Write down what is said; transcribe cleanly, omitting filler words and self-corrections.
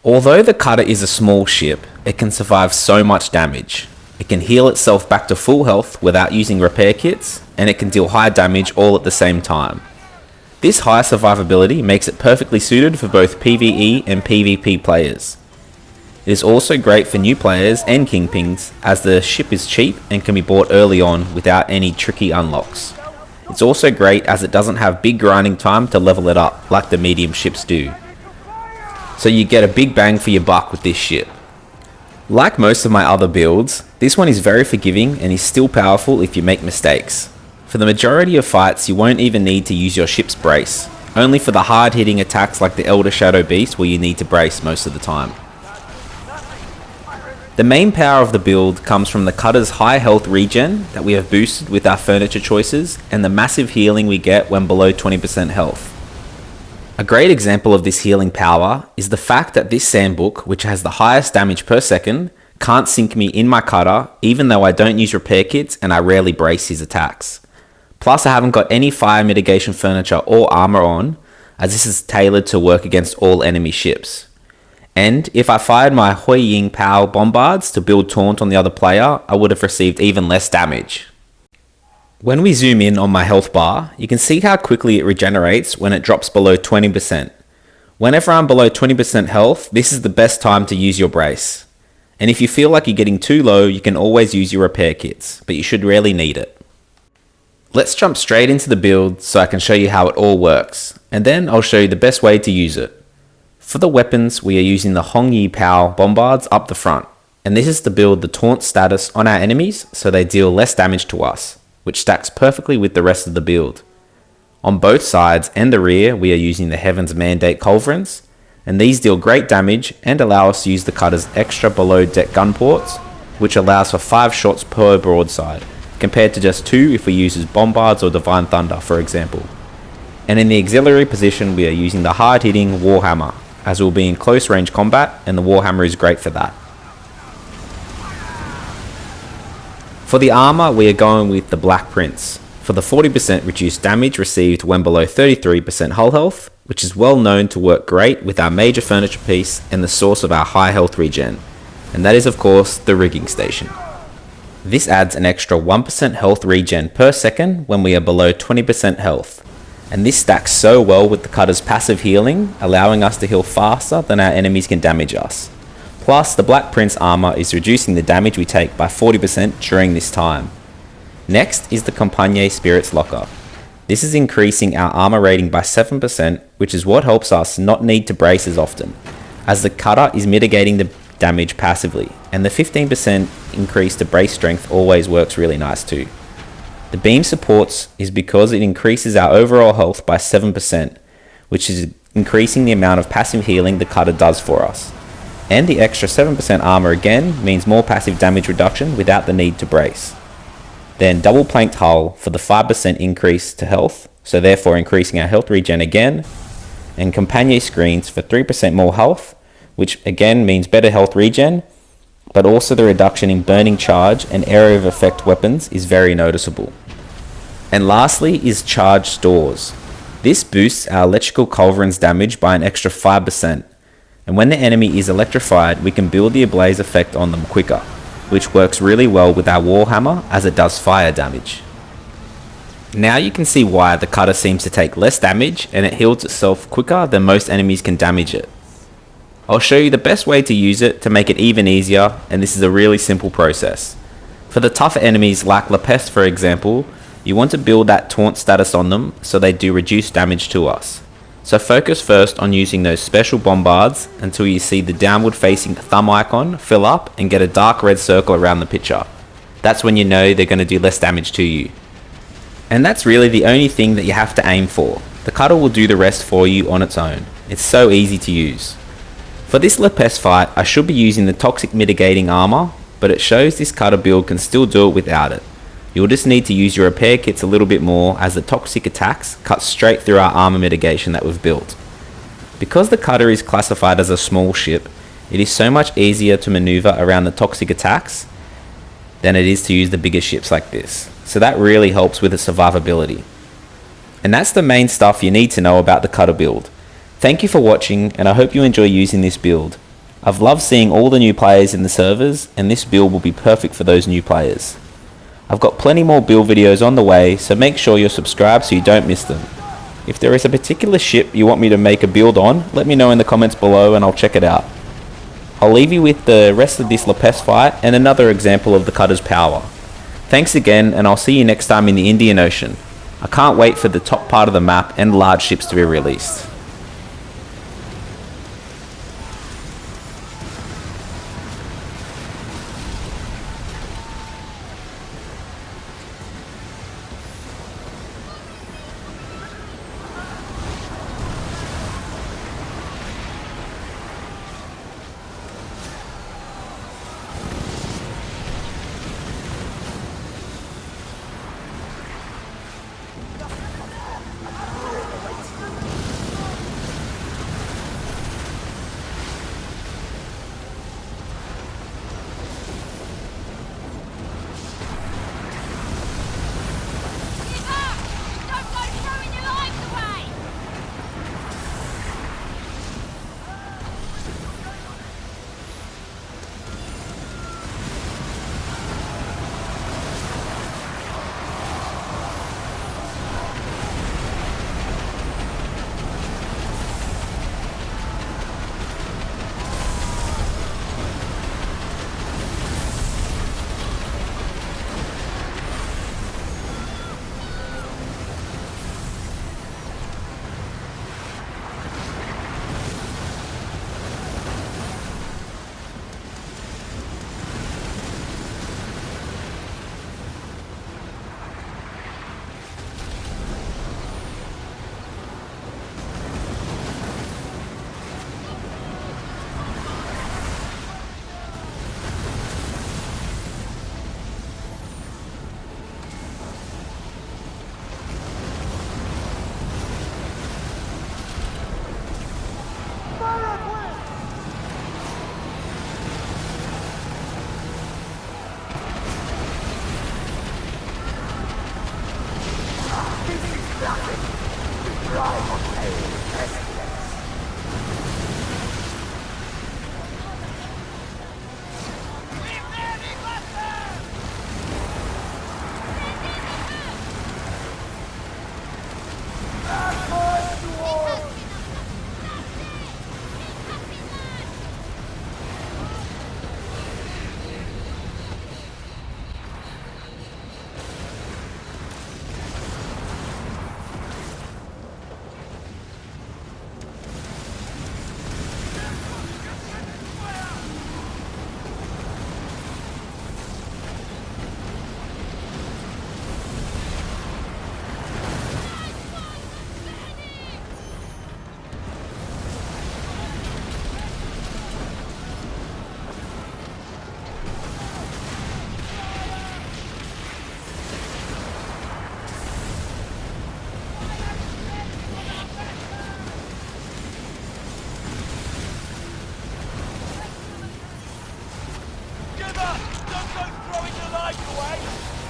Although the cutter is a small ship, it can survive so much damage. It can heal itself back to full health without using repair kits, and it can deal high damage all at the same time. This high survivability makes it perfectly suited for both PvE and PvP players. It is also great for new players and kingpins, as the ship is cheap and can be bought early on without any tricky unlocks. It's also great as it doesn't have big grinding time to level it up like the medium ships do. So you get a big bang for your buck with this ship. Like most of my other builds, this one is very forgiving and is still powerful if you make mistakes. For the majority of fights, you won't even need to use your ship's brace, only for the hard hitting attacks like the Elder Shadow Beast where you need to brace most of the time. The main power of the build comes from the cutter's high health regen that we have boosted with our furniture choices and the massive healing we get when below 20% health. A great example of this healing power is the fact that this sandbook, which has the highest damage per second, can't sink me in my cutter even though I don't use repair kits and I rarely brace his attacks. Plus I haven't got any fire mitigation furniture or armor on, as this is tailored to work against all enemy ships. And if I fired my Yi Pao bombards to build taunt on the other player, I would have received even less damage. When we zoom in on my health bar, you can see how quickly it regenerates when it drops below 20%. Whenever I'm below 20% health, this is the best time to use your brace. And if you feel like you're getting too low, you can always use your repair kits, but you should rarely need it. Let's jump straight into the build so I can show you how it all works, and then I'll show you the best way to use it. For the weapons, we are using the Yi Pao bombards up the front, and this is to build the taunt status on our enemies so they deal less damage to us, which stacks perfectly with the rest of the build. On both sides and the rear, we are using the Heaven's Mandate culverins, and these deal great damage and allow us to use the cutter's extra below deck gun ports, which allows for 5 shots per broadside, compared to just 2 if we use as bombards or Divine Thunder for example. And in the auxiliary position we are using the hard hitting Warhammer, as we'll be in close range combat and the Warhammer is great for that. For the armor, we are going with the Black Prince, for the 40% reduced damage received when below 33% hull health, which is well known to work great with our major furniture piece and the source of our high health regen, and that is of course the rigging station. This adds an extra 1% health regen per second when we are below 20% health, and this stacks so well with the cutter's passive healing, allowing us to heal faster than our enemies can damage us. Plus, the Black Prince armor is reducing the damage we take by 40% during this time. Next is the Compagnie Spirits Locker. This is increasing our armor rating by 7%, which is what helps us not need to brace as often, as the cutter is mitigating the damage passively, and the 15% increase to brace strength always works really nice too. The beam supports is because it increases our overall health by 7%, which is increasing the amount of passive healing the cutter does for us. And the extra 7% armor again means more passive damage reduction without the need to brace. Then double planked hull for the 5% increase to health, so therefore increasing our health regen again, and Compagnie screens for 3% more health, which again means better health regen, but also the reduction in burning charge and area of effect weapons is very noticeable. And lastly is charge stores. This boosts our electrical culverins damage by an extra 5%. And when the enemy is electrified, we can build the ablaze effect on them quicker, which works really well with our Warhammer as it does fire damage. Now you can see why the cutter seems to take less damage and it heals itself quicker than most enemies can damage it. I'll show you the best way to use it to make it even easier, and this is a really simple process. For the tougher enemies like La Peste for example, you want to build that taunt status on them so they do reduce damage to us. So focus first on using those special bombards until you see the downward facing thumb icon fill up and get a dark red circle around the picture. That's when you know they're going to do less damage to you. And that's really the only thing that you have to aim for. The cutter will do the rest for you on its own. It's so easy to use. For this La Peste fight, I should be using the toxic mitigating armor, but it shows this cutter build can still do it without it. You'll just need to use your repair kits a little bit more, as the toxic attacks cut straight through our armor mitigation that we've built. Because the cutter is classified as a small ship, it is so much easier to maneuver around the toxic attacks than it is to use the bigger ships like this. So that really helps with its survivability. And that's the main stuff you need to know about the cutter build. Thank you for watching, and I hope you enjoy using this build. I've loved seeing all the new players in the servers, and this build will be perfect for those new players. I've got plenty more build videos on the way, so make sure you're subscribed so you don't miss them. If there is a particular ship you want me to make a build on, let me know in the comments below and I'll check it out. I'll leave you with the rest of this Lepest fight and another example of the cutter's power. Thanks again, and I'll see you next time in the Indian Ocean. I can't wait for the top part of the map and large ships to be released. Don't go throwing your life away!